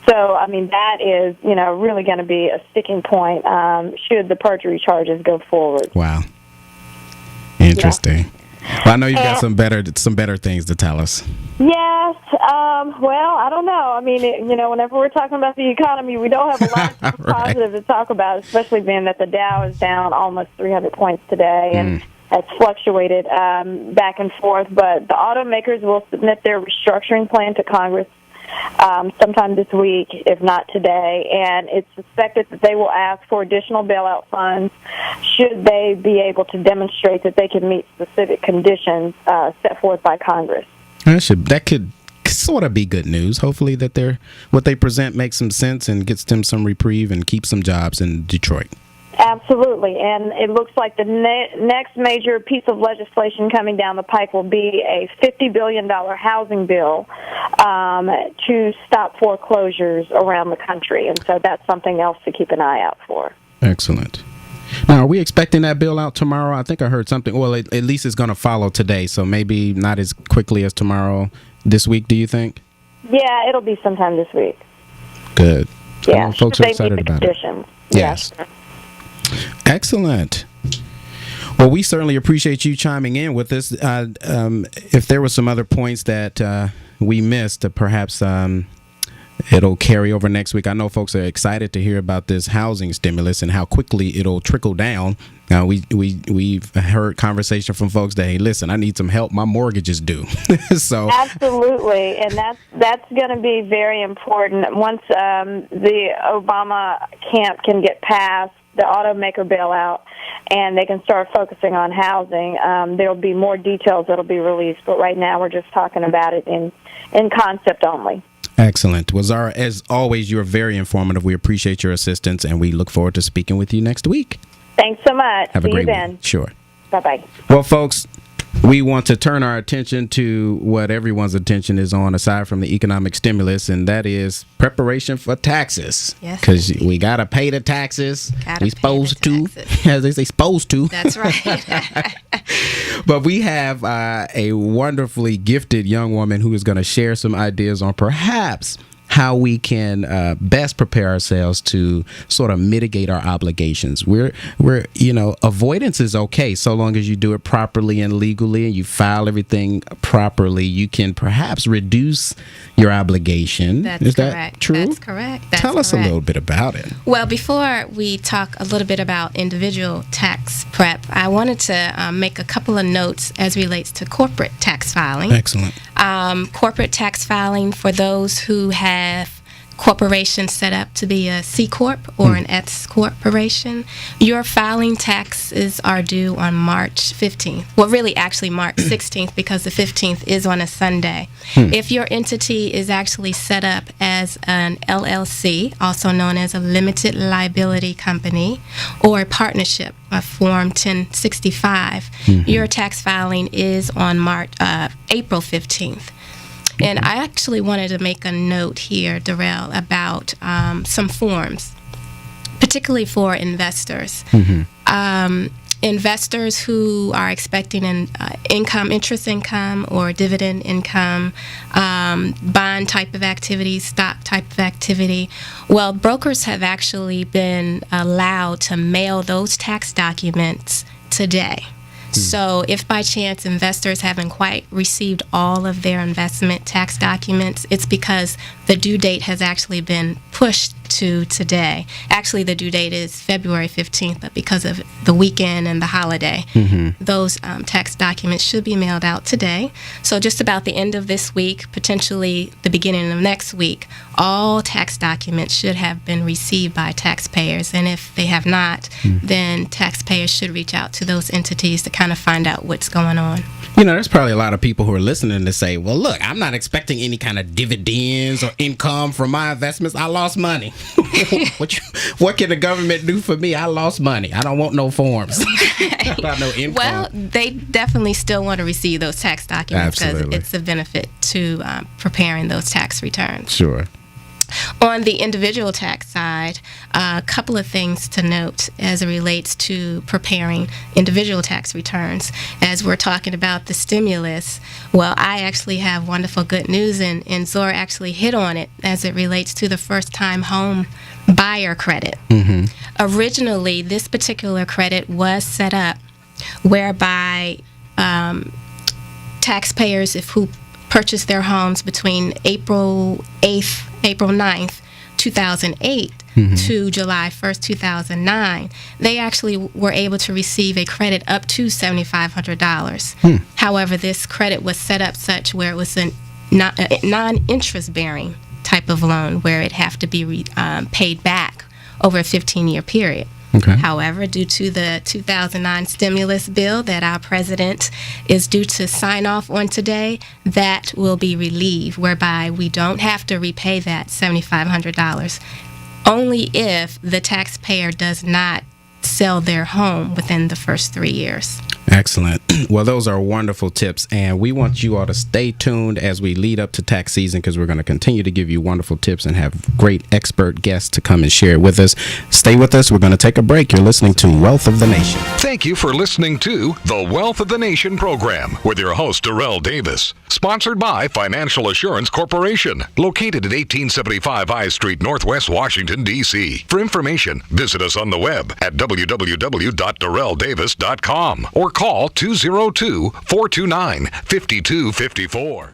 So, I mean, that is, really going to be a sticking point should the perjury charges go forward. Wow. Interesting. Yeah. Well, I know you've got some better things to tell us. Yes. Well, I don't know. I mean, whenever we're talking about the economy, we don't have a lot of positive to talk about, especially being that the Dow is down almost 300 points today and has fluctuated back and forth. But the automakers will submit their restructuring plan to Congress sometime this week, if not today, and it's suspected that they will ask for additional bailout funds should they be able to demonstrate that they can meet specific conditions set forth by Congress. That could sort of be good news. Hopefully that what they present makes some sense and gets them some reprieve and keeps some jobs in Detroit. Absolutely, and it looks like the next major piece of legislation coming down the pike will be a $50 billion housing bill to stop foreclosures around the country, and so that's something else to keep an eye out for. Excellent. Now, are we expecting that bill out tomorrow? I think I heard something. Well, at least it's going to follow today, so maybe not as quickly as tomorrow. This week, do you think? Yeah, it'll be sometime this week. Good. Yeah, folks are excited about it. Yes. Excellent. Well, we certainly appreciate you chiming in with us. If there were some other points that we missed, perhaps it'll carry over next week. I know folks are excited to hear about this housing stimulus and how quickly it'll trickle down. We've heard conversation from folks that, hey, listen, I need some help. My mortgage is due. So absolutely, and that's going to be very important. Once the Obama camp can get past the automaker bailout and they can start focusing on housing, there'll be more details that'll be released. But right now we're just talking about it in concept only. Excellent. Well, Zara, as always, you're very informative. We appreciate your assistance, and we look forward to speaking with you next week. Thanks so much. Have a great week. Sure. Bye-bye. Well, folks, we want to turn our attention to what everyone's attention is on, aside from the economic stimulus, and that is preparation for taxes. Yes. Because we got to pay the taxes. We supposed to. As they say, supposed to. That's right. But we have a wonderfully gifted young woman who is going to share some ideas on perhaps how we can best prepare ourselves to sort of mitigate our obligations. We're avoidance is okay so long as you do it properly and legally and you file everything properly. You can perhaps reduce your obligation. Is correct. That true? That's correct. Tell us a little bit about it. Well, before we talk a little bit about individual tax prep, I wanted to make a couple of notes as relates to corporate tax filing. Excellent. Corporate tax filing for those who have corporations set up to be a C Corp or an S Corporation. Your filing taxes are due on March 15th. Well, really, actually March 16th because the 15th is on a Sunday. If your entity is actually set up as an LLC, also known as a limited liability company, or a partnership, a Form 1065, your tax filing is on April 15th. And I actually wanted to make a note here, DaRayl, about some forms, particularly for investors. Investors who are expecting an interest income or dividend income, bond type of activity, stock type of activity. Well, brokers have actually been allowed to mail those tax documents today. So if by chance investors haven't quite received all of their investment tax documents, it's because the due date has actually been pushed to today. Actually, the due date is February 15th, but because of the weekend and the holiday, those tax documents should be mailed out today. So just about the end of this week, potentially the beginning of next week, all tax documents should have been received by taxpayers. And if they have not, then taxpayers should reach out to those entities to kind of find out what's going on. You know, there's probably a lot of people who are listening to say, well, look, I'm not expecting any kind of dividends or income from my investments. I lost money. What can the government do for me? I lost money. I don't want no forms. About no income. Well, they definitely still want to receive those tax documents because it's a benefit to preparing those tax returns. Sure. On the individual tax side, a couple of things to note as it relates to preparing individual tax returns. As we're talking about the stimulus, well, I actually have wonderful good news, and Zora actually hit on it as it relates to the first-time home buyer credit. Mm-hmm. Originally, this particular credit was set up whereby taxpayers who purchased their homes between April 9th, 2008 to July 1st, 2009, they actually were able to receive a credit up to $7,500. However, this credit was set up such where it was a non-interest bearing type of loan where it have to be paid back over a 15-year period. Okay. However, due to the 2009 stimulus bill that our president is due to sign off on today, that will be relieved, whereby we don't have to repay that $7,500, only if the taxpayer does not sell their home within the first 3 years. Excellent. Well, those are wonderful tips, and we want you all to stay tuned as we lead up to tax season, because we're going to continue to give you wonderful tips and have great expert guests to come and share it with us. Stay with us. We're going to take a break. You're listening to Wealth of the Nation. Thank you for listening to the Wealth of the Nation program with your host, DaRayl Davis. Sponsored by Financial Assurance Corporation, located at 1875 High Street, Northwest Washington, D.C. For information, visit us on the web at www.DaRaylDavis.com or call 202-429-5254.